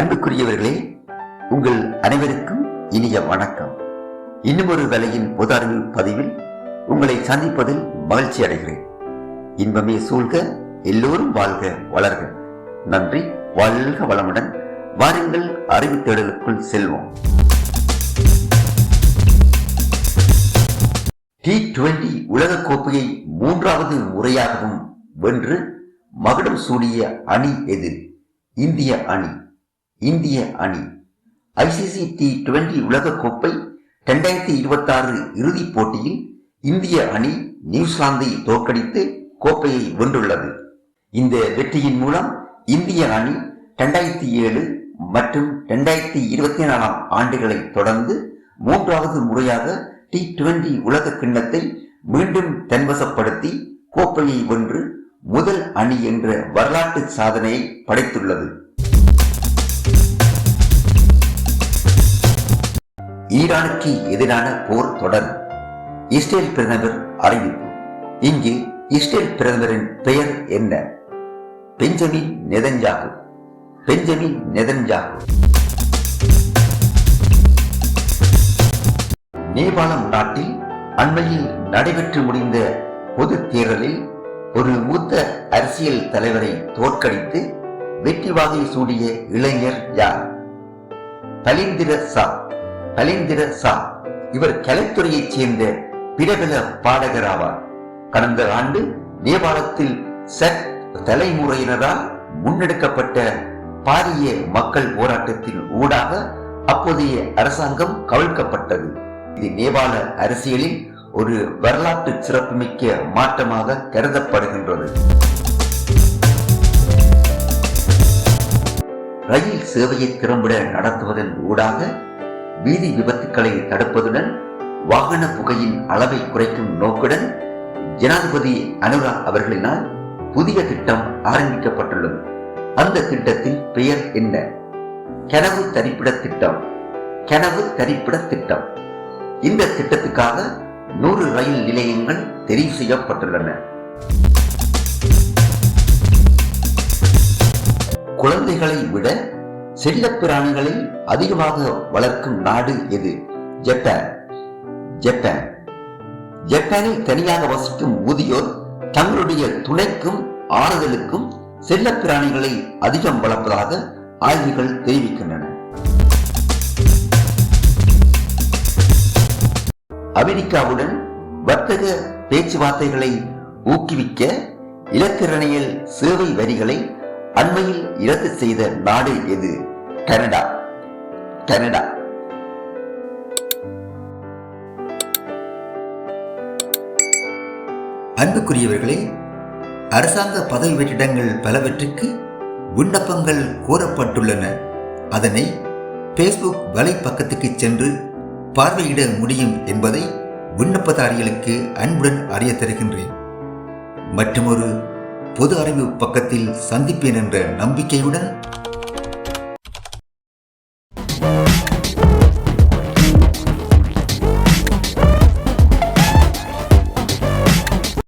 அன்புக்குரியவர்களே, உங்கள் அனைவருக்கும் இனிய வணக்கம். இன்னும் ஒரு வேலையின் பொது அறிவு பதிவில் உங்களை சந்திப்பதில் மகிழ்ச்சி அடைகிறேன். இன்பமே சூழ்க, எல்லோரும் வாழ்க வளர்க. நன்றி. வாழ்க வளமுடன். வாருங்கள், அறிவு தேடலுக்குள் செல்வோம். T20 உலக கோப்பையை 3வது முறையாகவும் வென்று மகுடம் சூடிய அணி எது? இந்திய அணி. இந்திய அணி ICC T20 உலக கோப்பை 2026 இறுதிப் போட்டியில் இந்திய அணி நியூசிலாந்தை தோற்கடித்து கோப்பையை வென்றுள்ளது. இந்த வெற்றியின் மூலம் இந்திய அணி 2007 மற்றும் 2024 ஆண்டுகளை தொடர்ந்து 3வது முறையாக T20 உலக கிண்ணத்தை மீண்டும் தன்வசப்படுத்தி கோப்பையை வென்று முதல் அணி என்ற வரலாற்று சாதனையை படைத்துள்ளது. ஈரானுக்கு எதிரான போர் தொடரும். இஸ்ரேல் பிரதமர் அறிவிப்பு. இங்கு இஸ்ரேல் பிரதமரின் பெயர் என்ன? Benjamin Netanyahu. Benjamin Netanyahu. நேபாளம் நாட்டில் அண்மையில் நடைபெற்று முடிந்த பொது தேர்தலில் ஒரு மூத்த அரசியல் தலைவரை தோற்கடித்து வெற்றி வாகை சூடிய இளைஞர் யார்? பலிந்திர சா. இவர் கலைத்துறையைச் சேர்ந்த பிரபல பாடகர் ஆவார். கடந்த ஆண்டு நேபாளத்தில் சட் தலைமுறையினரால் முன்னெடுக்கப்பட்ட பாரிய மக்கள் போராட்டத்தின் ஊடாக அப்போதைய அரசாங்கம் கவிழ்க்கப்பட்டது. இது நேபாள அரசியலில் ஒரு வரலாற்று சிறப்புமிக்க மாற்றமாக கருதப்படுகின்றது. ரயில் சேவையை திறம்பட நடத்துவதன் ஊடாக வீதி விபத்துக்களை தடுப்பதுடன் வாகன புகையின் அளவை குறைக்கும் நோக்குடன் ஜனாதிபதி அனுரா அவர்களினால் புதிய திட்டம் ஆரம்பிக்கப்பட்டுள்ளது. அந்த திட்டத்தின் பெயர் என்ன? கனவு தரிப்பிட திட்டம். கனவு தரிப்பிட திட்டம். இந்த திட்டத்துக்காக 100 ரயில் நிலையங்கள் தெரிவு செய்யப்பட்டுள்ளன. குழந்தைகளை விட செல்ல பிராணிகளை அதிகமாக வளர்க்கும் நாடு எது? ஜப்பான். ஜப்பான். ஜப்பானில் தனியாக வசிக்கும் முதியோர் தங்களுடைய துணைக்கும் ஆறுதலுக்கும் செல்ல பிராணிகளை அதிகம் வளர்ப்பதாக ஆய்வுகள் தெரிவிக்கின்றன. அமெரிக்காவுடன் வர்த்தக பேச்சுவார்த்தைகளை ஊக்குவிக்க இலத்திரனியல் சேவை வரிகளை அண்மையில் இரத்து செய்த நாடு எது? கனடா. கனடா. அன்புக்குரியவர்களே, அரசாங்க பதவி வெற்றிடங்கள் பலவற்றுக்கு விண்ணப்பங்கள் கோரப்பட்டுள்ளன. அதனை Facebook வலைப்பக்கத்துக்கு சென்று பார்வையிட முடியும் என்பதை விண்ணப்பதாரிகளுக்கு அன்புடன் அறிய தருகின்றேன். மற்றொரு பொது அறிவு பக்கத்தில் சந்திப்பேன் என்ற நம்பிக்கையுடன்